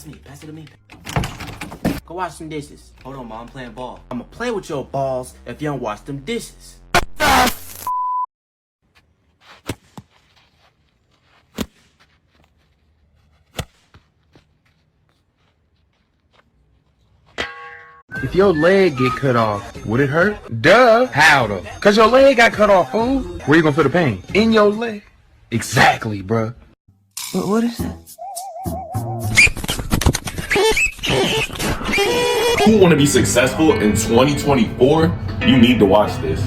Pass it to me. Go wash some dishes. Hold on, Mom, I'm playing ball. I'ma play with your balls if you don't wash them dishes. If your leg get cut off, would it hurt? Duh. How though? Cause your leg got cut off, fool. Where you gonna feel the pain? In your leg. Exactly, bruh. What is that? Who want to be successful in 2024? You need to watch this.